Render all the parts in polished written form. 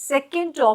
2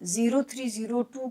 0302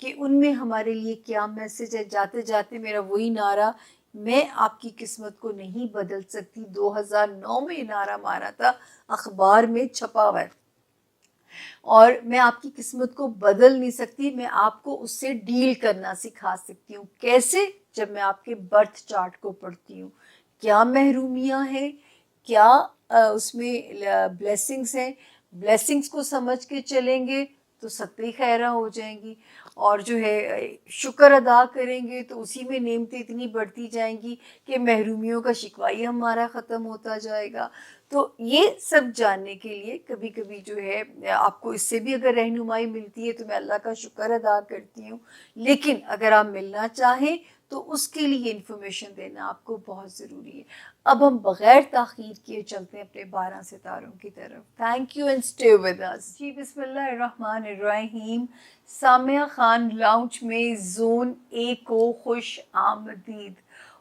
کہ ان میں ہمارے لیے کیا میسج ہے. جاتے جاتے میرا وہی نعرہ، میں آپ کی قسمت کو نہیں بدل سکتی، 2009 میں یہ نعرہ مارا تھا، اخبار میں چھپا ہوا ہے، اور میں آپ کی قسمت کو بدل نہیں سکتی، میں آپ کو اس سے ڈیل کرنا سکھا سکتی ہوں. کیسے؟ جب میں آپ کے برتھ چارٹ کو پڑھتی ہوں، کیا محرومیاں ہیں، کیا اس میں بلیسنگز ہیں. بلیسنگز کو سمجھ کے چلیں گے تو ستیں خیرہ ہو جائیں گی، اور جو ہے شکر ادا کریں گے تو اسی میں نعمتیں اتنی بڑھتی جائیں گی کہ محرومیوں کا شکوہ ہی ہمارا ختم ہوتا جائے گا. تو یہ سب جاننے کے لیے کبھی کبھی جو ہے آپ کو اس سے بھی اگر رہنمائی ملتی ہے تو میں اللہ کا شکر ادا کرتی ہوں. لیکن اگر آپ ملنا چاہیں تو اس کے لیے انفارمیشن دینا آپ کو بہت ضروری ہے. اب ہم بغیر تاخیر کیے چلتے ہیں اپنے 12 ستاروں کی طرف. Thank you and stay with us. جی بسم اللہ الرحمن الرحیم. سامیہ خان لاؤنج میں زون اے کو خوش آمدید.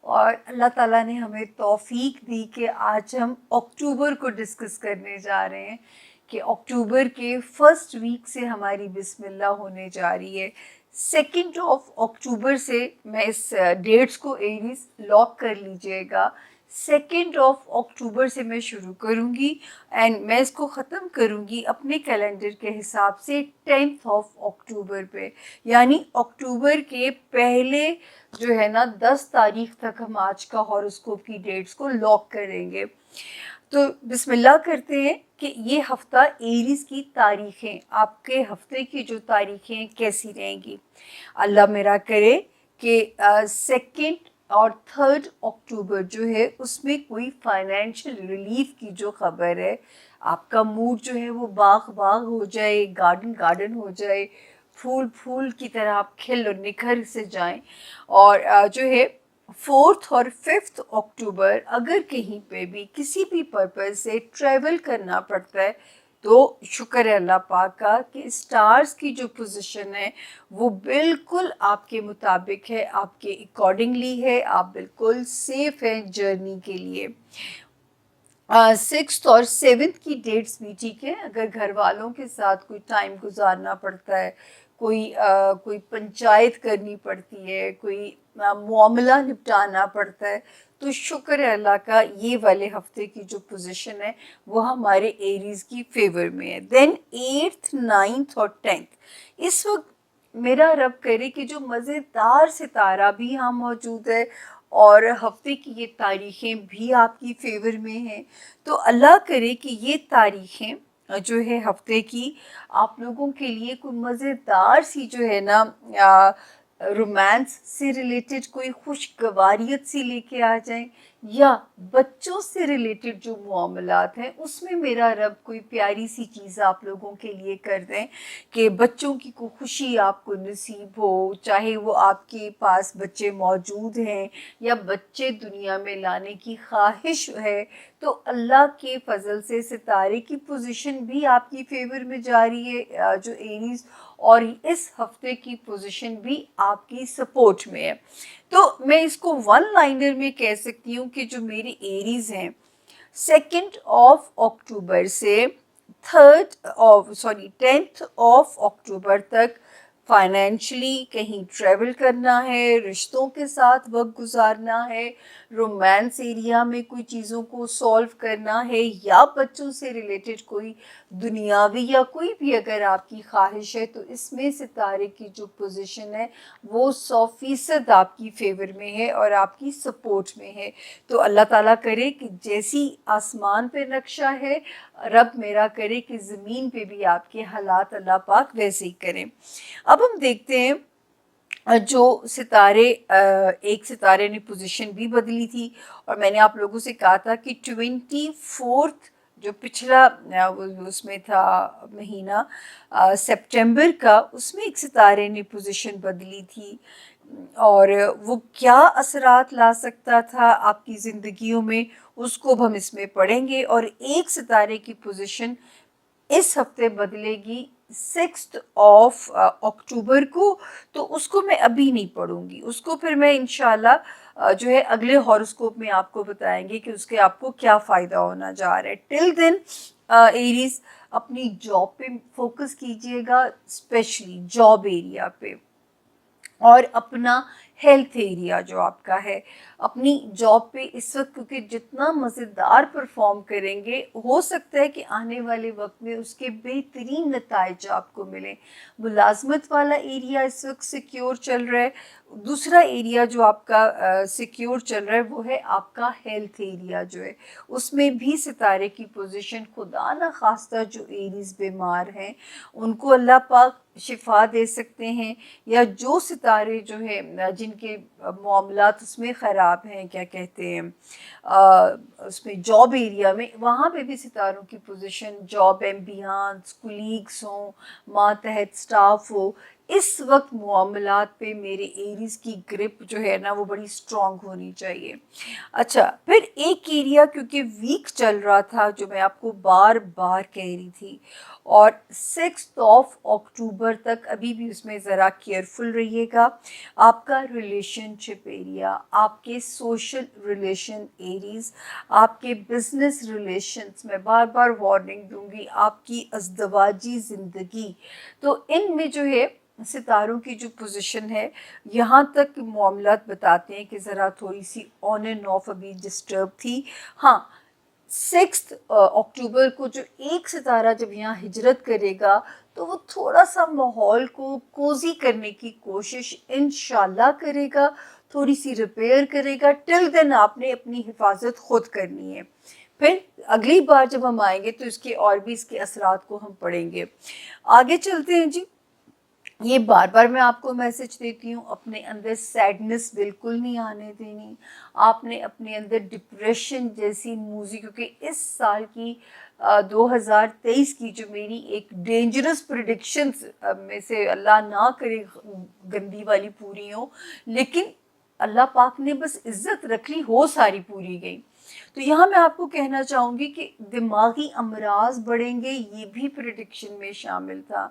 اور اللہ تعالیٰ نے ہمیں توفیق دی کہ آج ہم اکتوبر کو ڈسکس کرنے جا رہے ہیں کہ اکتوبر کے فرسٹ ویک سے ہماری بسم اللہ ہونے جا رہی ہے. 2 اکتوبر سے، میں اس ڈیٹس کو ایریز لاک کر لیجئے گا، 2 اکتوبر سے میں شروع کروں گی اینڈ میں اس کو ختم کروں گی اپنے کیلنڈر کے حساب سے 10 اکتوبر پہ. یعنی اکتوبر کے پہلے جو ہے نا 10 تاریخ تک ہم آج کا ہاروسکوپ کی ڈیٹس کو لاک کریں گے. تو بسم اللہ کرتے ہیں کہ یہ ہفتہ ایریز کی تاریخیں، آپ کے ہفتے کی جو تاریخیں کیسی رہیں گی. اللہ میرا کرے کہ 2 اور 3 اکتوبر جو ہے اس میں کوئی فائنینشیل ریلیف کی جو خبر ہے، آپ کا موڈ جو ہے وہ باغ باغ ہو جائے، گارڈن گارڈن ہو جائے، پھول پھول کی طرح آپ کھل اور نکھر سے جائیں. اور جو ہے 4 اور 5 اکتوبر اگر کہیں پہ بھی کسی بھی پرپز سے ٹریول کرنا پڑتا ہے تو شکر ہے اللہ پاک کا کہ اسٹارز کی جو پوزیشن ہے وہ بالکل آپ کے مطابق ہے، آپ کے اکارڈنگلی ہے، آپ بالکل سیف ہیں جرنی کے لیے. 6 اور 7 کی ڈیٹس بھی ٹھیک ہے. اگر گھر والوں کے ساتھ کوئی ٹائم گزارنا پڑتا ہے، کوئی پنچایت کرنی پڑتی ہے، کوئی معاملہ نپٹانا پڑتا ہے، تو شکر ہے اللہ کا یہ والے ہفتے کی جو پوزیشن ہے وہ ہمارے ایریز کی فیور میں ہے. دین 8 9 اور 10 اس وقت میرا رب کرے کہ جو مزیدار ستارہ بھی یہاں موجود ہے اور ہفتے کی یہ تاریخیں بھی آپ کی فیور میں ہیں. تو اللہ کرے کہ یہ تاریخیں جو ہے ہفتے کی آپ لوگوں کے لیے کوئی مزیدار سی جو ہے نا رومانس سے ریلیٹڈ کوئی خوشگواریت سی لے کے آ جائیں، یا بچوں سے ریلیٹڈ جو معاملات ہیں اس میں میرا رب کوئی پیاری سی چیز آپ لوگوں کے لیے کر دیں کہ بچوں کی کوئی خوشی آپ کو نصیب ہو. چاہے وہ آپ کے پاس بچے موجود ہیں یا بچے دنیا میں لانے کی خواہش ہے، تو اللہ کے فضل سے ستارے کی پوزیشن بھی آپ کی فیور میں جاری ہے جو ایریز، اور اس ہفتے کی پوزیشن بھی آپ کی سپورٹ میں ہے. تو میں اس کو 1 لائنر میں کہہ سکتی ہوں کہ جو میری ایریز ہیں 2 اکتوبر سے 10 اکتوبر تک فائنینشلی کہیں ٹریول کرنا ہے، رشتوں کے ساتھ وقت گزارنا ہے، رومانس ایریا میں کوئی چیزوں کو سولو کرنا ہے، یا بچوں سے ریلیٹڈ کوئی دنیاوی یا کوئی بھی اگر آپ کی خواہش ہے، تو اس میں ستارے کی جو پوزیشن ہے وہ 100% آپ کی فیور میں ہے اور آپ کی سپورٹ میں ہے. تو اللہ تعالیٰ کرے کہ جیسی آسمان پہ نقشہ ہے، رب میرا کرے کہ زمین پہ بھی آپ کے حالات اللہ پاک ویسے ہی کریں. اب ہم دیکھتے ہیں جو ستارے، ایک ستارے نے پوزیشن بھی بدلی تھی، اور میں نے آپ لوگوں سے کہا تھا کہ 24 جو پچھلا اس میں تھا مہینہ سپٹمبر کا، اس میں ایک ستارے نے پوزیشن بدلی تھی، اور وہ کیا اثرات لا سکتا تھا آپ کی زندگیوں میں اس کو ہم اس میں پڑھیں گے. اور ایک ستارے کی پوزیشن اس ہفتے بدلے گی 6 اکتوبر کو، تو اس کو میں ابھی نہیں پڑھوں گی، اس کو پھر میں انشاءاللہ جو ہے اگلے ہاروسکوپ میں آپ کو بتائیں گے کہ اس کے آپ کو کیا فائدہ ہونا جا رہا ہے. ٹل دین ایریز اپنی جاب پہ فوکس کیجئے گا، اسپیشلی جاب ایریا پہ. اور اپنا ہیلتھ ایریا جو آپ کا ہے، اپنی جاب پہ اس وقت کیونکہ جتنا مزیدار پرفارم کریں گے ہو سکتا ہے کہ آنے والے وقت میں اس کے بہترین نتائج آپ کو ملیں. ملازمت والا ایریا اس وقت سیکیور چل رہا ہے. دوسرا ایریا جو آپ کا سیکیور چل رہا ہے وہ ہے آپ کا ہیلتھ ایریا جو ہے، اس میں بھی ستارے کی پوزیشن، خدا نہ خواستہ جو ایریز بیمار ہیں ان کو اللہ پاک شفا دے سکتے ہیں، یا جو ستارے جو ہے جن کے معاملات اس میں خراب ہیں، کیا کہتے ہیں اس میں جاب ایریا میں، وہاں پہ بھی ستاروں کی پوزیشن، جاب ایمبیانس، کولیگس ہوں، ماتحت سٹاف ہو، اس وقت معاملات پہ میرے ایریز کی گرپ جو ہے نا وہ بڑی اسٹرانگ ہونی چاہیے. اچھا، پھر ایک ایریا کیونکہ ویک چل رہا تھا جو میں آپ کو بار بار کہہ رہی تھی، اور 6 اکتوبر تک ابھی بھی اس میں ذرا کیئرفل رہیے گا. آپ کا ریلیشن شپ ایریا، آپ کے سوشل ریلیشن ایریز، آپ کے بزنس ریلیشنز، میں بار بار وارننگ دوں گی، آپ کی ازدواجی زندگی، تو ان میں جو ہے ستاروں کی جو پوزیشن ہے یہاں تک معاملات بتاتے ہیں کہ ذرا تھوڑی سی آن اینڈ آف ابھی ڈسٹرب تھی. ہاں، 6 اکتوبر کو جو ایک ستارہ جب یہاں ہجرت کرے گا تو وہ تھوڑا سا ماحول کو کوزی کرنے کی کوشش انشاءاللہ کرے گا، تھوڑی سی ریپیئر کرے گا. ٹل دین آپ نے اپنی حفاظت خود کرنی ہے. پھر اگلی بار جب ہم آئیں گے تو اس کے اور بھی اس کے اثرات کو ہم پڑھیں گے. آگے چلتے ہیں جی. یہ بار بار میں آپ کو میسج دیتی ہوں، اپنے اندر سیڈنس بالکل نہیں آنے دینی. آپ نے اپنے اندر ڈپریشن جیسی موزی، کیونکہ اس سال کی 2023 کی جو میری ایک ڈینجرس پریڈکشنز میں سے اللہ نہ کرے گندی والی پوری ہو، لیکن اللہ پاک نے بس عزت رکھ لی، ہو ساری پوری گئی. تو یہاں میں آپ کو کہنا چاہوں گی کہ دماغی امراض بڑھیں گے، یہ بھی پریڈکشن میں شامل تھا.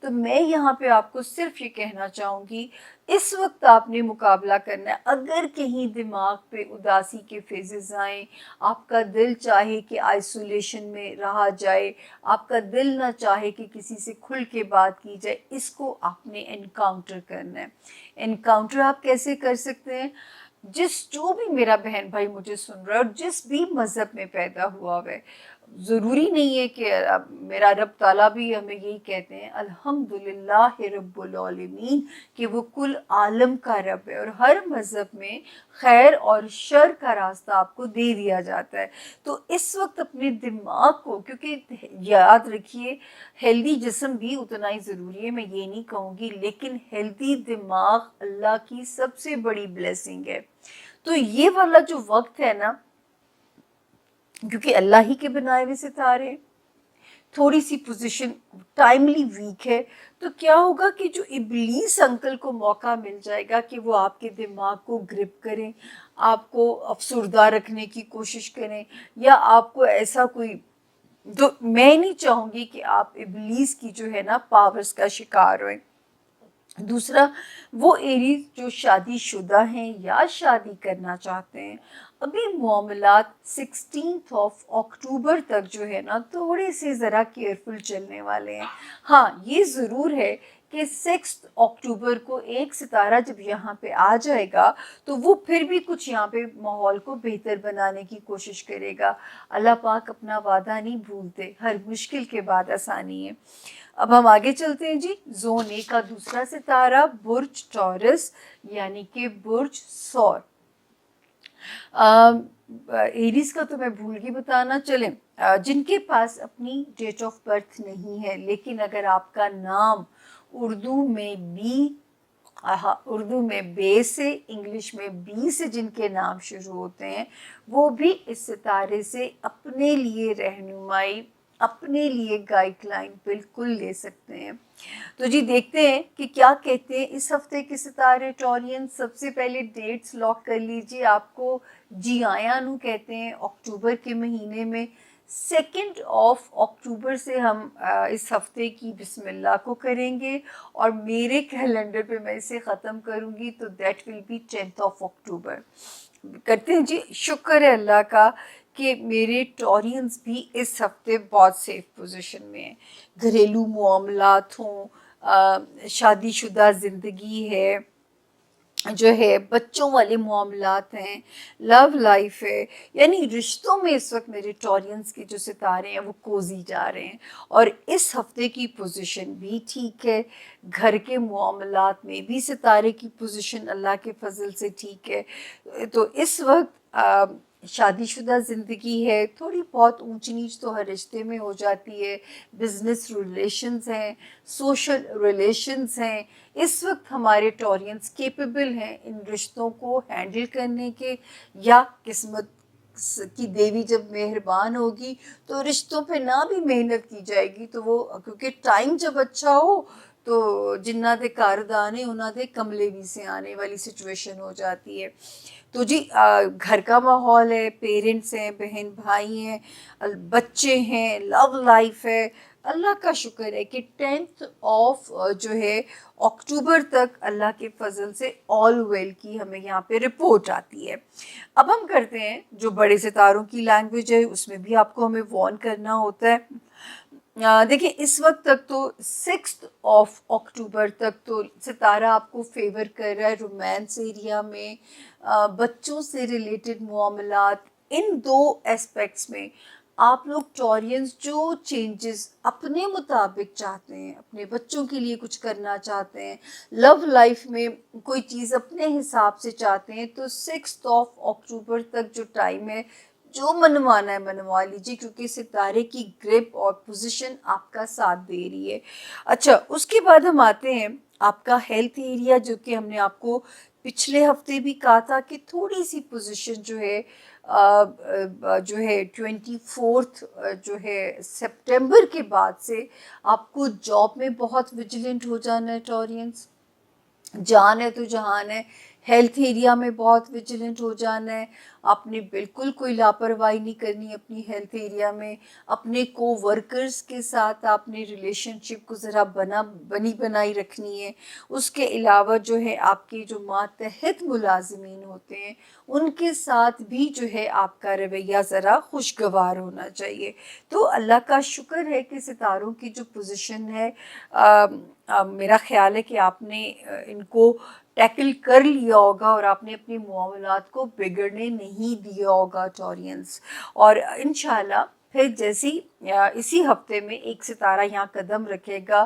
تو میں یہاں پہ آپ کو صرف یہ کہنا چاہوں گی، اس وقت آپ نے مقابلہ کرنا ہے. اگر کہیں دماغ پہ اداسی کے فیزز آئیں، آپ کا دل چاہے کہ آئسولیشن میں رہا جائے، آپ کا دل نہ چاہے کہ کسی سے کھل کے بات کی جائے، اس کو آپ نے انکاؤنٹر کرنا ہے. انکاؤنٹر آپ کیسے کر سکتے ہیں؟ جو بھی میرا بہن بھائی مجھے سن رہا ہے اور جس بھی مذہب میں پیدا ہوا ہے، ضروری نہیں ہے کہ میرا رب تعالیٰ بھی ہمیں یہی کہتے ہیں الحمدللہ رب العالمین، کہ وہ کل عالم کا رب ہے، اور ہر مذہب میں خیر اور شر کا راستہ آپ کو دے دیا جاتا ہے. تو اس وقت اپنے دماغ کو، کیونکہ یاد رکھیے ہیلدی جسم بھی اتنا ہی ضروری ہے، میں یہ نہیں کہوں گی، لیکن ہیلدی دماغ اللہ کی سب سے بڑی بلیسنگ ہے. تو یہ والا جو وقت ہے نا، کیونکہ اللہ ہی کے بنائے ہوئے ستارے، تھوڑی سی پوزیشن ٹائملی ویک ہے، تو کیا ہوگا کہ جو ابلیس انکل کو موقع مل جائے گا کہ وہ آپ کے دماغ کو گرپ کریں، آپ کو افسردہ رکھنے کی کوشش کریں، یا آپ کو ایسا کوئی، تو میں نہیں چاہوں گی کہ آپ ابلیس کی جو ہے نا پاورز کا شکار ہوئیں. دوسرا، وہ ایریز جو شادی شدہ ہیں یا شادی کرنا چاہتے ہیں، ابھی معاملات 16 اکتوبر تک جو ہے نا تھوڑے سے ذرا کیئرفل چلنے والے ہیں. ہاں، یہ ضرور ہے کہ 6 اکتوبر کو ایک ستارہ جب یہاں پہ آ جائے گا تو وہ پھر بھی کچھ یہاں پہ ماحول کو بہتر بنانے کی کوشش کرے گا. اللہ پاک اپنا وعدہ نہیں بھولتے، ہر مشکل کے بعد آسانی ہے. اب ہم آگے چلتے ہیں جی. زون اے کا دوسرا ستارہ برج ٹورس یعنی کہ برج ثور. ایریز کا تو میں بھول گئی بتانا. چلیں، جن کے پاس اپنی ڈیٹ آف برتھ نہیں ہے، لیکن اگر آپ کا نام اردو میں بے سے، انگلش میں بی سے جن کے نام شروع ہوتے ہیں، وہ بھی اس ستارے سے اپنے لیے رہنمائی، اپنے لیے گائیڈ لائن بالکل لے سکتے ہیں. تو جی دیکھتے ہیں کہ کیا کہتے ہیں اس ہفتے کے ستارے ٹورین. سب سے پہلے ڈیٹس لاک کر لیجیے. آپ کو جی آیانو کہتے ہیں اکتوبر کے مہینے میں. 2 اکتوبر سے ہم اس ہفتے کی بسم اللہ کو کریں گے، اور میرے کیلنڈر پہ میں اسے ختم کروں گی تو دیٹ ول بی 10 اکتوبر. کرتے ہیں جی. شکر ہے اللہ کا کہ میرے ٹورینز بھی اس ہفتے بہت سیف پوزیشن میں ہیں. گھریلو معاملات ہوں، شادی شدہ زندگی ہے، جو ہے بچوں والے معاملات ہیں، لو لائف ہے، یعنی رشتوں میں اس وقت میرے ٹورینس کے جو ستارے ہیں وہ کوزی جا رہے ہیں. اور اس ہفتے کی پوزیشن بھی ٹھیک ہے، گھر کے معاملات میں بھی ستارے کی پوزیشن اللہ کے فضل سے ٹھیک ہے. تو اس وقت شادی شدہ زندگی ہے، تھوڑی بہت اونچ نیچ تو ہر رشتے میں ہو جاتی ہے، بزنس ریلیشنز ہیں، سوشل ریلیشنز ہیں. اس وقت ہمارے ٹورینس کیپیبل ہیں ان رشتوں کو ہینڈل کرنے کے، یا قسمت کی دیوی جب مہربان ہوگی تو رشتوں پہ نہ بھی محنت کی جائے گی تو وہ، کیونکہ ٹائم جب اچھا ہو تو جنات کاردانے انہاں دے کملے بھی سے آنے والی سچویشن ہو جاتی ہے. تو جی گھر کا ماحول ہے، پیرنٹس ہیں، بہن بھائی ہیں، بچے ہیں، لو لائف ہے. اللہ کا شکر ہے کہ 10 آف جو ہے اکتوبر تک اللہ کے فضل سے آل ویل کی ہمیں یہاں پہ رپورٹ آتی ہے. اب ہم کرتے ہیں جو بڑے ستاروں کی لینگویج ہے، اس میں بھی آپ کو ہمیں وارن کرنا ہوتا ہے. دیکھیں اس وقت تک تو 6 آف اکتوبر تک تو ستارہ آپ کو فیور کر رہا ہے رومانس ایریا میں، بچوں سے ریلیٹڈ معاملات. ان دو اسپیکٹس میں آپ لوگ ٹورینس جو چینجز اپنے مطابق چاہتے ہیں، اپنے بچوں کے لیے کچھ کرنا چاہتے ہیں، لو لائف میں کوئی چیز اپنے حساب سے چاہتے ہیں، تو 6 آف اکتوبر تک جو ٹائم ہے، جو منوانا ہے منوا لیجیے، کیونکہ ستارے کی گرپ اور پوزیشن آپ کا ساتھ دے رہی ہے. اچھا، اس کے بعد ہم آتے ہیں آپ کا ہیلتھ ایریا، جو کہ ہم نے آپ کو پچھلے ہفتے بھی کہا تھا کہ تھوڑی سی پوزیشن جو ہے 24 جو ہے سپٹمبر کے بعد سے آپ کو جاب میں بہت ویجیلنٹ ہو جانا ہے ٹورینس. جان ہے تو جہان ہے، ہیلتھ ایریا میں بہت ویجیلنٹ ہو جانا ہے. آپ نے بالکل کوئی لاپرواہی نہیں کرنی اپنی ہیلتھ ایریا میں. اپنے کو ورکرز کے ساتھ آپ نے ریلیشن شپ کو ذرا بنی بنائی رکھنی ہے. اس کے علاوہ جو ہے آپ کے جو ماتحت ملازمین ہوتے ہیں ان کے ساتھ بھی جو ہے آپ کا رویہ ذرا خوشگوار ہونا چاہیے. تو اللہ کا شکر ہے کہ ستاروں کی جو پوزیشن ہے، میرا خیال ہے کہ آپ نے ان کو ٹیکل کر لیا ہوگا اور آپ نے اپنے معاملات کو بگڑنے نہیں دیا ہوگا ٹورینس. اور انشاءاللہ پھر جیسی اسی ہفتے میں ایک ستارہ یہاں قدم رکھے گا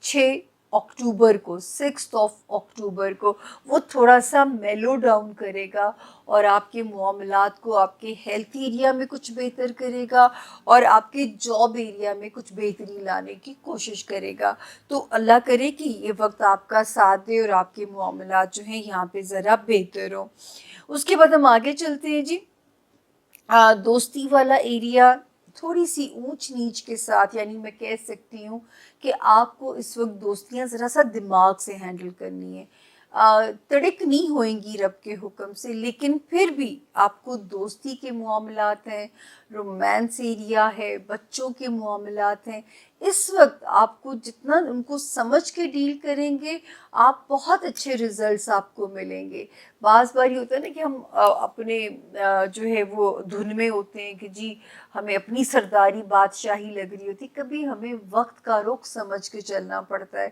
6 اکتوبر کو، 6 آف اکتوبر کو، وہ تھوڑا سا میلو ڈاؤن کرے گا اور آپ کے معاملات کو آپ کے ہیلتھ ایریا میں کچھ بہتر کرے گا اور آپ کے جاب ایریا میں کچھ بہتری لانے کی کوشش کرے گا. تو اللہ کرے کہ یہ وقت آپ کا ساتھ دے اور آپ کے معاملات جو ہیں یہاں پہ ذرا بہتر ہوں. اس کے بعد ہم آگے چلتے ہیں جی. دوستی والا ایریا تھوڑی سی اونچ نیچ کے ساتھ، یعنی میں کہہ سکتی ہوں کہ آپ کو اس وقت دوستیاں ذرا سا دماغ سے ہینڈل کرنی ہے. تڑک نہیں ہوئیں گی رب کے حکم سے، لیکن پھر بھی آپ کو دوستی کے معاملات ہیں، رومانس ایریا ہے، بچوں کے معاملات ہیں. اس وقت آپ کو جتنا ان کو سمجھ کے ڈیل کریں گے، آپ بہت اچھے ریزلٹس آپ کو ملیں گے. بعض بار یہ ہوتا ہے نا کہ ہم اپنے جو ہے وہ دھن میں ہوتے ہیں کہ جی ہمیں اپنی سرداری بادشاہی لگ رہی ہوتی، کبھی ہمیں وقت کا رخ سمجھ کے چلنا پڑتا ہے.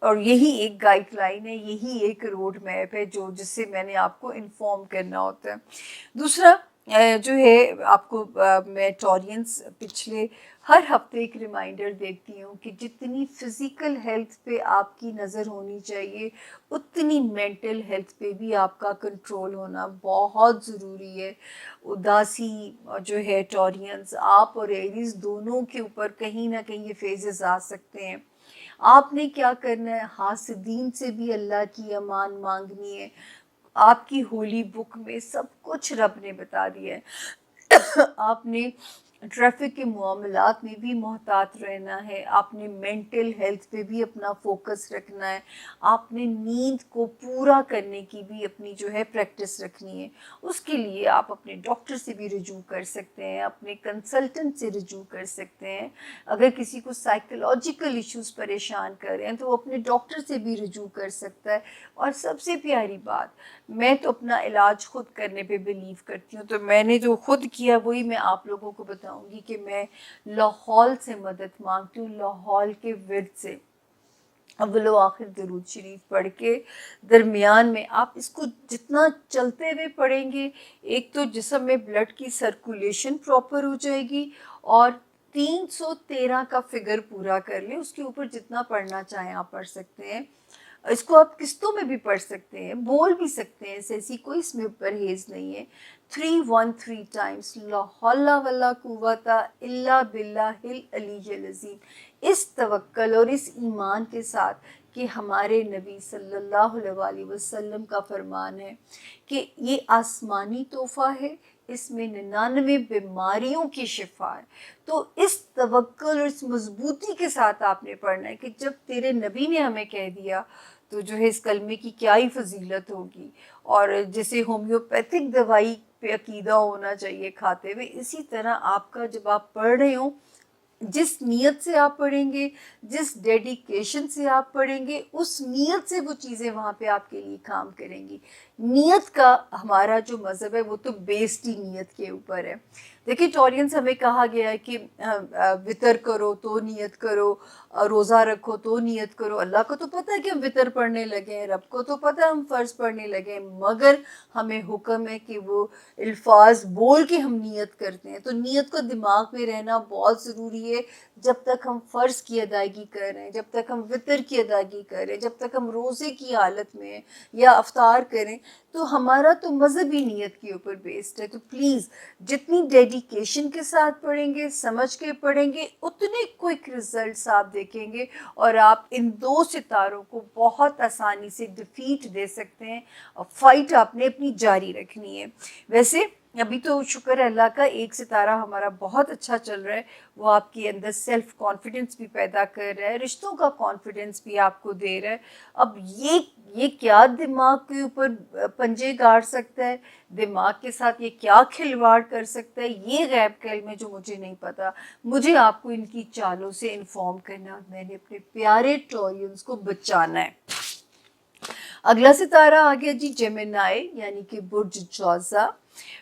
اور یہی ایک گائیڈ لائن ہے، یہی ایک روڈ میپ ہے جس سے میں نے آپ کو انفارم کرنا ہوتا ہے. دوسرا جو ہے آپ کو میں ٹورینس پچھلے ہر ہفتے ایک ریمائنڈر دیتی ہوں کہ جتنی فزیکل ہیلتھ پہ آپ کی نظر ہونی چاہیے، اتنی مینٹل ہیلتھ پہ بھی آپ کا کنٹرول ہونا بہت ضروری ہے. اداسی جو ہے ٹورینس، آپ اور ایریز دونوں کے اوپر کہیں نہ کہیں یہ فیزز آ سکتے ہیں. آپ نے کیا کرنا ہے، حاسدین سے بھی اللہ کی امان مانگنی ہے. آپ کی ہولی بک میں سب کچھ رب نے بتا دیا ہے. آپ نے ٹریفک کے معاملات میں بھی محتاط رہنا ہے. آپ نے مینٹل ہیلتھ پہ بھی اپنا فوکس رکھنا ہے. آپ نے نیند کو پورا کرنے کی بھی اپنی جو ہے پریکٹس رکھنی ہے. اس کے لیے آپ اپنے ڈاکٹر سے بھی رجوع کر سکتے ہیں، اپنے کنسلٹنٹ سے رجوع کر سکتے ہیں. اگر کسی کو سائیکولوجیکل ایشوز پریشان کر رہے ہیں تو وہ اپنے ڈاکٹر سے بھی رجوع کر سکتا ہے. اور سب سے پیاری بات، میں تو اپنا علاج خود کرنے پہ بلیو کرتی ہوں، تو میں نے جو خود کیا وہی میں آپ لوگوں کو بتاؤں گی کہ میں لاہور سے مدد مانگتی ہوں، لاہور کے ورد سے. اول و آخر درود شریف پڑھ کے درمیان میں آپ اس کو جتنا چلتے ہوئے پڑھیں گے، ایک تو جسم میں بلڈ کی سرکولیشن پراپر ہو جائے گی، اور 313 کا فگر پورا کر لیں، اس کے اوپر جتنا پڑھنا چاہیں آپ پڑھ سکتے ہیں۔ اس کو آپ قسطوں میں بھی پڑھ سکتے ہیں، بول بھی سکتے ہیں، ایسی کوئی اس میں پرہیز نہیں ہے۔ 313 ٹائمز لا حول ولا قوت الا باللہ العلی العظیم، اس توکل اور اس ایمان کے ساتھ کہ ہمارے نبی صلی اللہ علیہ وسلم کا فرمان ہے کہ یہ آسمانی تحفہ ہے، اس میں 99 بیماریوں کی شفا ہے۔ تو اس توکل اور اس مضبوطی کے ساتھ آپ نے پڑھنا ہے کہ جب تیرے نبی نے ہمیں کہہ دیا تو جو ہے اس کلمے کی کیا ہی فضیلت ہوگی۔ اور جیسے ہومیوپیتھک دوائی پہ عقیدہ ہونا چاہیے کھاتے ہوئے، اسی طرح آپ کا جب آپ پڑھ رہے ہوں، جس نیت سے آپ پڑھیں گے، جس ڈیڈیکیشن سے آپ پڑھیں گے، اس نیت سے وہ چیزیں وہاں پہ آپ کے لیے کام کریں گی۔ نیت کا ہمارا جو مذہب ہے وہ تو بیسڈ ہی نیت کے اوپر ہے۔ دیکھیں ٹورینس ہمیں کہا گیا ہے کہ وطر کرو تو نیت کرو، روزہ رکھو تو نیت کرو۔ اللہ کو تو پتہ ہے کہ ہم وطر پڑھنے لگے ہیں، رب کو تو پتہ ہے ہم فرض پڑھنے لگے ہیں، مگر ہمیں حکم ہے کہ وہ الفاظ بول کے ہم نیت کرتے ہیں۔ تو نیت کو دماغ میں رہنا بہت ضروری ہے۔ جب تک ہم فرض کی ادائیگی کر رہے ہیں، جب تک ہم وطر کی ادائیگی کر رہے ہیں، جب تک ہم روزے کی حالت میں ہیں یا افطار کریں، تو ہمارا تو مذہبی نیت کے اوپر بیسڈ ہے۔ تو پلیز جتنی ڈیڈیکیشن کے ساتھ پڑھیں گے، سمجھ کے پڑھیں گے، اتنے کوئک ریزلٹس آپ دیکھیں گے، اور آپ ان 2 ستاروں کو بہت آسانی سے ڈیفیٹ دے سکتے ہیں۔ فائٹ آپ نے اپنی جاری رکھنی ہے۔ ویسے ابھی تو شکر ہے اللہ کا، ایک ستارہ ہمارا بہت اچھا چل رہا ہے، وہ آپ کے اندر سیلف کانفیڈنس بھی پیدا کر رہا ہے، رشتوں کا کانفیڈنس بھی آپ کو دے رہا ہے۔ اب یہ کیا دماغ کے اوپر پنجے گاڑ سکتا ہے، دماغ کے ساتھ یہ کیا کھلواڑ کر سکتا ہے، یہ غیب کا علم ہے جو مجھے نہیں پتا۔ مجھے آپ کو ان کی چالوں سے انفارم کرنا، میں نے اپنے پیارے ٹورینس کو بچانا ہے۔ اگلا ستارہ آ گیا جی جیمنائی، یعنی کہ برج جوزا،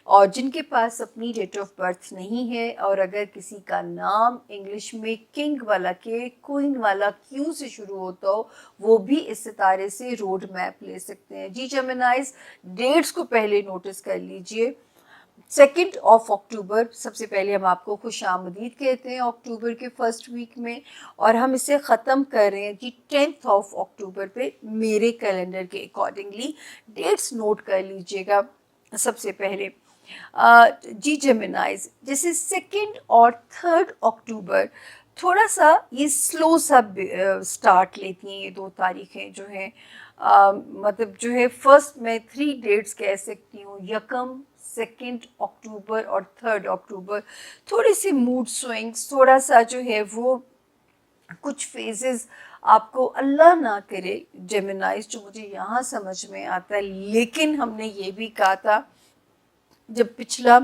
اور جن کے پاس اپنی ڈیٹ آف برتھ نہیں ہے، اور اگر کسی کا نام انگلش میں کنگ والا کے، کوئن والا کیو سے شروع ہوتا ہو، وہ بھی اس ستارے سے روڈ میپ لے سکتے ہیں۔ جی جیمنائز، ڈیٹس کو پہلے نوٹس کر لیجئے۔ 2 اکتوبر، سب سے پہلے ہم آپ کو خوش آمدید کہتے ہیں اکتوبر کے فرسٹ ویک میں، اور ہم اسے ختم کر رہے ہیں جی 10 اکتوبر پہ میرے کیلنڈر کے اکارڈنگلی۔ ڈیٹس نوٹ کر لیجئے گا۔ سب سے پہلے جی جیمنائز، جیسے 2 اور 3 اکتوبر تھوڑا سا یہ سلو سا سٹارٹ لیتی ہیں، یہ 2 تاریخیں جو ہیں، مطلب جو ہے فرسٹ میں 3 ڈیٹس کہہ سکتی ہوں، 2 اکتوبر اور 3 اکتوبر، تھوڑی سی موڈ سوئنگس، تھوڑا سا جو ہے وہ کچھ فیزز آپ کو اللہ نہ کرے جیمنائز، جو مجھے یہاں سمجھ میں آتا ہے، لیکن ہم نے یہ بھی کہا تھا جب پچھلا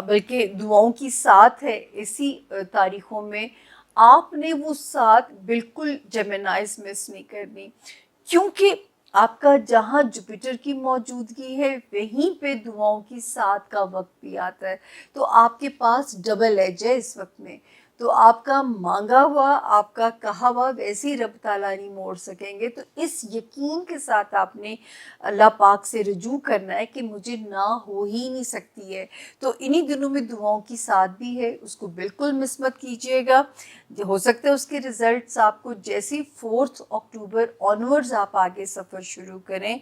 بلکہ دعاؤں کی ساتھ ہے اسی تاریخوں میں، آپ نے وہ ساتھ بالکل جیمنائز مس نہیں کرنی، کیونکہ آپ کا جہاں جوپیٹر کی موجودگی ہے وہیں پہ دعاؤں کی ساتھ کا وقت بھی آتا ہے، تو آپ کے پاس ڈبل ایج ہے اس وقت میں، تو آپ کا مانگا ہوا، آپ کا کہا ہوا ویسے ہی رب تعالیٰ نہیں موڑ سکیں گے۔ تو اس یقین کے ساتھ آپ نے اللہ پاک سے رجوع کرنا ہے کہ مجھے نہ ہو ہی نہیں سکتی ہے، تو انہی دنوں میں دعاؤں کی ساتھ بھی ہے، اس کو بالکل مس مت کیجیے گا۔ ہو سکتا ہے اس کے ریزلٹس آپ کو جیسی 4 اکتوبر آنورڈز آپ آگے سفر شروع کریں،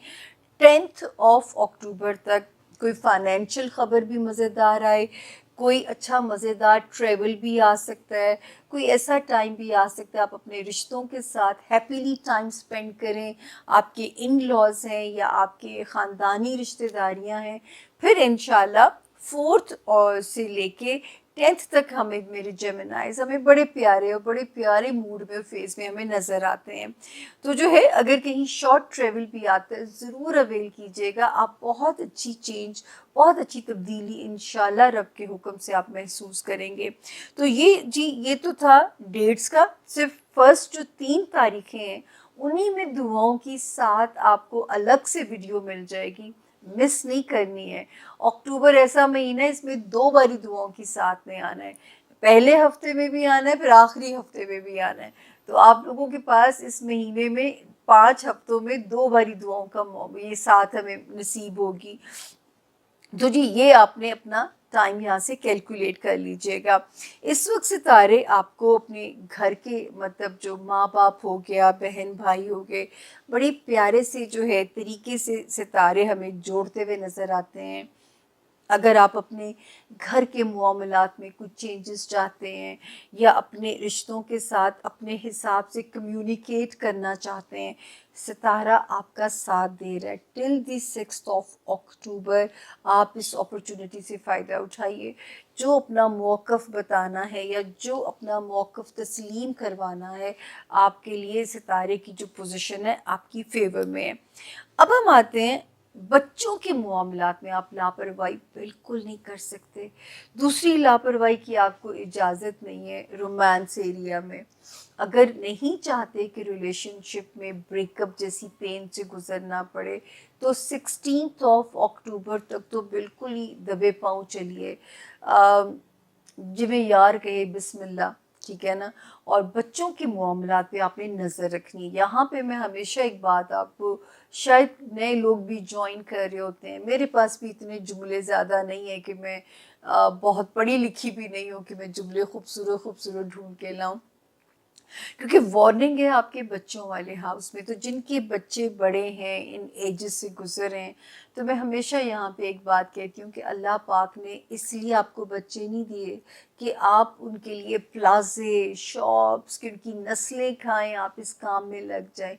10 اکتوبر تک کوئی فائنینشیل خبر بھی مزیدار آئے، کوئی اچھا مزیدار ٹریول بھی آ سکتا ہے، کوئی ایسا ٹائم بھی آ سکتا ہے آپ اپنے رشتوں کے ساتھ ہیپیلی ٹائم سپینڈ کریں، آپ کے ان لاز ہیں یا آپ کے خاندانی رشتہ داریاں ہیں، پھر انشاءاللہ 4 سے لے کے 10 تک ہمیں میرے جیمنائز ہمیں بڑے پیارے اور بڑے پیارے موڈ میں فیز میں ہمیں نظر آتے ہیں۔ تو جو ہے اگر کہیں شارٹ ٹریول بھی آتا ہے ضرور اویل کیجیے گا، آپ بہت اچھی چینج، بہت اچھی تبدیلی انشاءاللہ رب کے حکم سے آپ محسوس کریں گے۔ تو یہ تو تھا ڈیٹس کا، صرف فرسٹ جو 3 تاریخیں ہیں انہی میں دعاؤں کی ساتھ آپ کو الگ سے ویڈیو مل جائے گی، مس نہیں کرنی ہے۔ اکتوبر ایسا مہینہ ہے، اس میں 2 باری دعاؤں کی ساتھ میں آنا ہے، پہلے ہفتے میں بھی آنا ہے، پھر آخری ہفتے میں بھی آنا ہے۔ تو آپ لوگوں کے پاس اس مہینے میں 5 ہفتوں میں 2 باری دعاؤں کا یہ ساتھ ہمیں نصیب ہوگی. تو جی یہ آپ نے اپنا ٹائم یہاں سے کیلکولیٹ کر لیجئے گا. اس وقت ستارے آپ کو اپنے گھر کے مطلب جو ماں باپ ہو گیا، بہن بھائی ہو گئے، بڑے پیارے سے جو ہے طریقے سے ستارے ہمیں جوڑتے ہوئے نظر آتے ہیں. اگر آپ اپنے گھر کے معاملات میں کچھ چینجز چاہتے ہیں یا اپنے رشتوں کے ساتھ اپنے حساب سے کمیونیکیٹ کرنا چاہتے ہیں، ستارہ آپ کا ساتھ دے رہا ہے. ٹل دی 6 اکتوبر آپ اس اپرچونٹی سے فائدہ اٹھائیے. جو اپنا موقف بتانا ہے یا جو اپنا موقف تسلیم کروانا ہے، آپ کے لیے ستارے کی جو پوزیشن ہے آپ کی فیور میں ہے. اب ہم آتے ہیں بچوں کے معاملات میں. آپ لاپرواہی بالکل نہیں کر سکتے. دوسری لاپرواہی کی آپ کو اجازت نہیں ہے رومانس ایریا میں. اگر نہیں چاہتے کہ ریلیشن شپ میں بریک اپ جیسی پین سے گزرنا پڑے تو 16 اکتوبر تک تو بالکل ہی دبے پاؤں چلیے. جویں یار کہے بسم اللہ، ٹھیک ہے نا. اور بچوں کے معاملات پہ آپ نے نظر رکھنی ہے. یہاں پہ میں ہمیشہ ایک بات آپ کو، شاید نئے لوگ بھی جوائن کر رہے ہوتے ہیں، میرے پاس بھی اتنے جملے زیادہ نہیں ہیں کہ میں بہت پڑھی لکھی بھی نہیں ہوں کہ میں جملے خوبصورت خوبصورت ڈھونڈ کے لاؤں، کیونکہ وارننگ ہے آپ کے بچوں والے ہاؤس میں. تو جن کے بچے بڑے ہیں، ان ایجز سے گزر ہیں، تو میں ہمیشہ یہاں پہ ایک بات کہتی ہوں کہ اللہ پاک نے اس لیے آپ کو بچے نہیں دیے کہ آپ ان کے لیے پلازے شاپس کی ان کی نسلیں کھائیں، آپ اس کام میں لگ جائیں.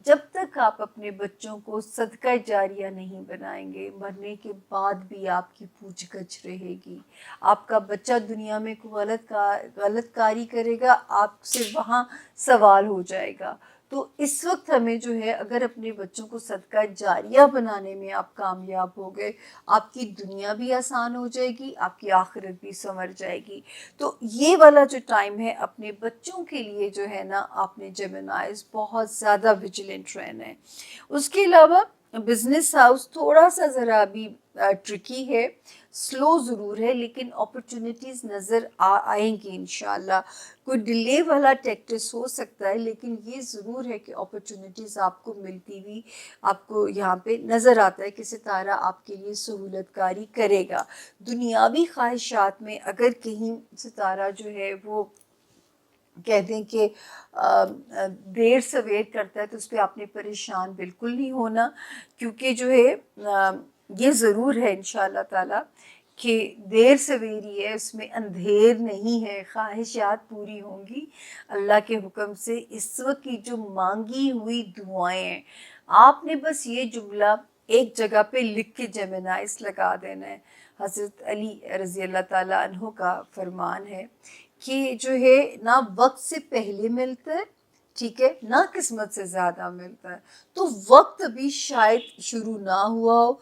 جب تک آپ اپنے بچوں کو صدقہ جاریہ نہیں بنائیں گے، مرنے کے بعد بھی آپ کی پوچھ گچھ رہے گی. آپ کا بچہ دنیا میں کوئی غلط کاری کرے گا، آپ سے وہاں سوال ہو جائے گا. تو اس وقت ہمیں جو ہے اگر اپنے بچوں کو صدقہ جاریہ بنانے میں آپ کامیاب ہو گئے، آپ کی دنیا بھی آسان ہو جائے گی، آپ کی آخرت بھی سنور جائے گی. تو یہ والا جو ٹائم ہے اپنے بچوں کے لیے جو ہے نا، آپ نے جیمنائز بہت زیادہ ویجیلنٹ رہنا ہے. اس کے علاوہ بزنس ہاؤس تھوڑا سا ذرا بھی ٹرکی ہے، سلو ضرور ہے، لیکن اپرچونٹیز نظر آئیں گی انشاءاللہ. کوئی ڈیلے والا ٹیکٹس ہو سکتا ہے، لیکن یہ ضرور ہے کہ اپرچونٹیز آپ کو ملتی ہوئی آپ کو یہاں پہ نظر آتا ہے کہ ستارہ آپ کے لیے سہولت کاری کرے گا. دنیاوی خواہشات میں اگر کہیں ستارہ جو ہے وہ کہتے ہیں کہ دیر سویر کرتا ہے، تو اس پہ آپ نے پریشان بالکل نہیں ہونا، کیونکہ جو ہے یہ ضرور ہے انشاءاللہ تعالی کہ دیر سویری ہے، اس میں اندھیر نہیں ہے، خواہشات پوری ہوں گی اللہ کے حکم سے. اس وقت کی جو مانگی ہوئی دعائیں ہیں، آپ نے بس یہ جملہ ایک جگہ پہ لکھ کے جیمنائز لگا دینا ہے. حضرت علی رضی اللہ تعالیٰ عنہ کا فرمان ہے کہ جو ہے نہ وقت سے پہلے ملتا ہے، ٹھیک ہے، نہ قسمت سے زیادہ ملتا ہے. تو وقت ابھی شاید شروع نہ ہوا ہو،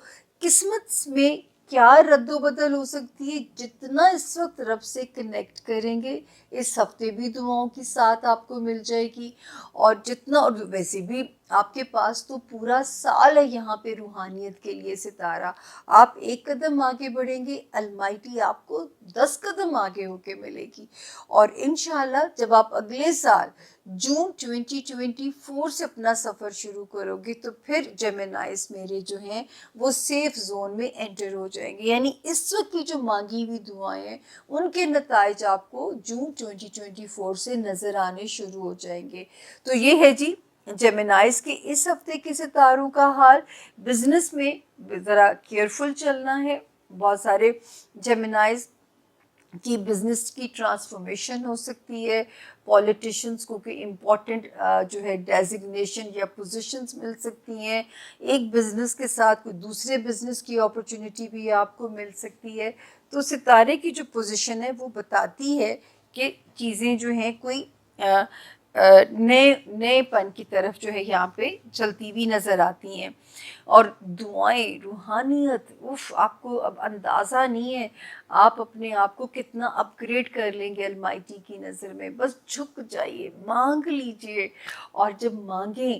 قسمت میں کیا رد و بدل ہو سکتی ہے. جتنا اس وقت رب سے کنیکٹ کریں گے، اس ہفتے بھی دعاؤں کی ساتھ آپ کو مل جائے گی. اور جتنا، اور ویسے بھی آپ کے پاس تو پورا سال ہے یہاں پہ روحانیت کے لیے ستارہ. آپ ایک قدم آگے بڑھیں گے، المائٹی آپ کو 10 قدم آگے ہو کے ملے گی. اور انشاءاللہ جب آپ اگلے سال جون 2024 سے اپنا سفر شروع کرو گے، تو پھر جیمنائز میرے جو ہیں وہ سیف زون میں انٹر ہو جائیں گے. یعنی اس وقت کی جو مانگی ہوئی دعائیں ہیں، ان کے نتائج آپ کو جون 2024 سے نظر آنے شروع ہو جائیں گے. تو یہ ہے جی جیمنائز کے اس ہفتے کے ستاروں کا حال. بزنس میں ذرا کیئرفل چلنا ہے. بہت سارے جیمنائز کی بزنس کی ٹرانسفارمیشن ہو سکتی ہے. پولیٹیشنز کو کوئی امپورٹنٹ جو ہے ڈیزگنیشن یا پوزیشنز مل سکتی ہیں. ایک بزنس کے ساتھ کوئی دوسرے بزنس کی اپرچونٹی بھی آپ کو مل سکتی ہے. تو ستارے کی جو پوزیشن ہے وہ بتاتی ہے کہ چیزیں جو ہیں کوئی نئے پن کی طرف جو ہے یہاں پہ چلتی ہوئی نظر آتی ہیں. اور دعائیں، روحانیت، آپ کو اب اندازہ نہیں ہے آپ اپنے آپ کو کتنا اپ گریڈ کر لیں گے المائٹی کی نظر میں. بس جھک جائیے، مانگ لیجئے، اور جب مانگیں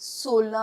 16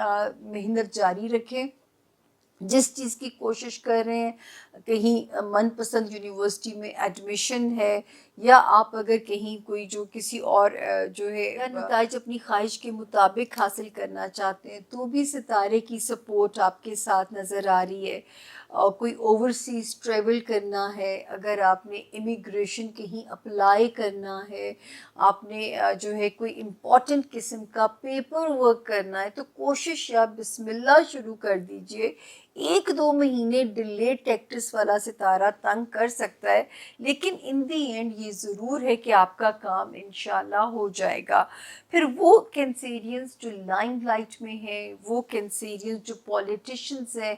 محنت جاری رکھیں. جس چیز کی کوشش کر رہے ہیں, کہیں من پسند یونیورسٹی میں ایڈمیشن ہے, یا آپ اگر کہیں کوئی جو کسی اور جو ہے نتائج اپنی خواہش کے مطابق حاصل کرنا چاہتے ہیں, تو بھی ستارے کی سپورٹ آپ کے ساتھ نظر آ رہی ہے. اور کوئی اوورسیز ٹریول کرنا ہے, اگر آپ نے امیگریشن کہیں اپلائی کرنا ہے, آپ نے جو ہے کوئی امپورٹنٹ قسم کا پیپر ورک کرنا ہے, تو کوشش یا بسم اللہ شروع کر دیجئے. 1-2 مہینے ڈیلے ٹیکٹس والا ستارہ تنگ کر سکتا ہے, لیکن ان دی اینڈ یہ ضرور ہے کہ آپ کا کام انشاءاللہ ہو جائے گا. پھر وہ کینسیرینز جو لائم لائٹ میں ہیں, وہ کینسیرینز جو پولیٹیشنز ہیں,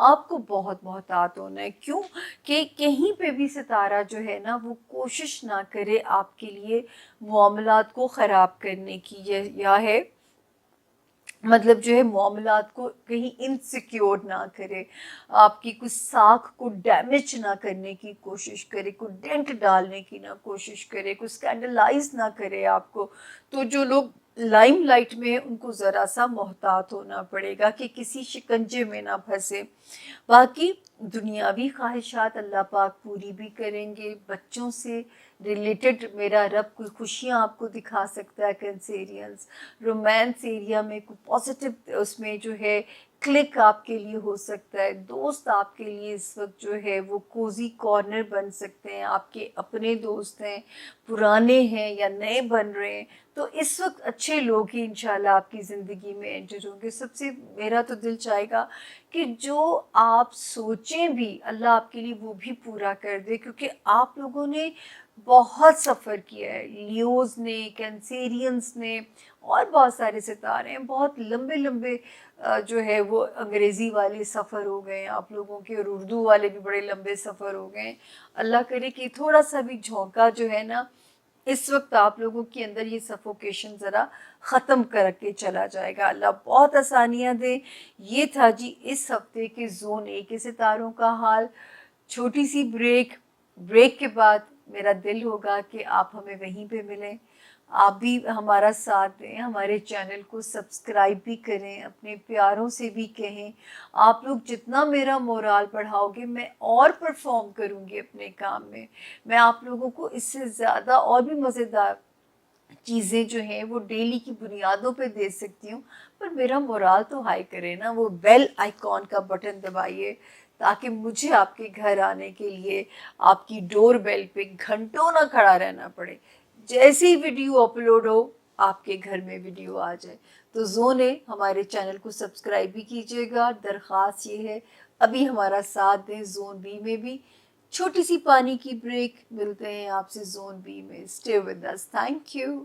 آپ کو بہت محتاط ہونا ہے. کیوں کہ کہیں پہ بھی ستارہ جو ہے نا وہ کوشش نہ کرے آپ کے لیے معاملات کو خراب کرنے کی, یا ہے مطلب جو ہے معاملات کو کہیں انسیکیور نہ کرے, آپ کی کچھ ساکھ کو ڈیمیج نہ کرنے کی کوشش کرے, کوئی ڈینٹ ڈالنے کی نہ کوشش کرے, کوئی اسکینڈلائز نہ کرے آپ کو. تو جو لوگ لائم لائٹ میں ہیں ان کو ذرا سا محتاط ہونا پڑے گا کہ کسی شکنجے میں نہ پھنسے. باقی دنیاوی خواہشات اللہ پاک پوری بھی کریں گے. بچوں سے ریلیٹڈ میرا رب کوئی خوشیاں آپ کو دکھا سکتا ہے کینسیرینز. رومانس ایریا میں کوئی پازیٹیو اس میں جو ہے کلک آپ کے لیے ہو سکتا ہے. دوست آپ کے لیے اس وقت جو ہے وہ کوزی کارنر بن سکتے ہیں, آپ کے اپنے دوست ہیں, پرانے ہیں یا نئے بن رہے ہیں, تو اس وقت اچھے لوگ ہی انشاءاللہ آپ کی زندگی میں انٹر ہوں گے. سب سے میرا تو دل چاہے گا کہ جو آپ سوچیں بھی اللہ آپ کے لیے وہ بھی پورا کر دے, کیونکہ آپ لوگوں نے بہت سفر کیا ہے. لیوز نے, کینسیرینز نے, اور بہت سارے ستارے ہیں, بہت لمبے لمبے جو ہے وہ انگریزی والے سفر ہو گئے ہیں آپ لوگوں کے, اور اردو والے بھی بڑے لمبے سفر ہو گئے ہیں. اللہ کرے کہ تھوڑا سا بھی جھونکا جو ہے نا اس وقت آپ لوگوں کے اندر یہ سفوکیشن ذرا ختم کر کے چلا جائے گا. اللہ بہت آسانیاں دے. یہ تھا جی اس ہفتے کے زون 1 کے ستاروں کا حال. چھوٹی سی بریک کے بعد میرا دل ہوگا کہ آپ ہمیں وہیں پہ ملیں, آپ بھی ہمارا ساتھ دیں, ہمارے چینل کو سبسکرائب بھی کریں, اپنے پیاروں سے بھی کہیں. آپ لوگ جتنا میرا مورال بڑھاؤ گے میں اور پرفارم کروں گی اپنے کام میں. میں آپ لوگوں کو اس سے زیادہ اور بھی مزیدار چیزیں جو ہیں وہ ڈیلی کی بنیادوں پہ دے سکتی ہوں, پر میرا مورال تو ہائی کرے نا. وہ بیل آئیکن کا بٹن دبائیے تاکہ مجھے آپ کے گھر آنے کے لیے آپ کی ڈور بیل پہ گھنٹوں نہ کھڑا رہنا پڑے. جیسی ویڈیو اپلوڈ ہو آپ کے گھر میں ویڈیو آ جائے. تو زون ہے ہمارے چینل کو سبسکرائب بھی کیجیے گا. درخواست یہ ہے ابھی ہمارا ساتھ دیں زون بی میں بھی. چھوٹی سی پانی کی بریک, ملتے ہیں آپ سے زون بی میں. Stay with us. Thank you.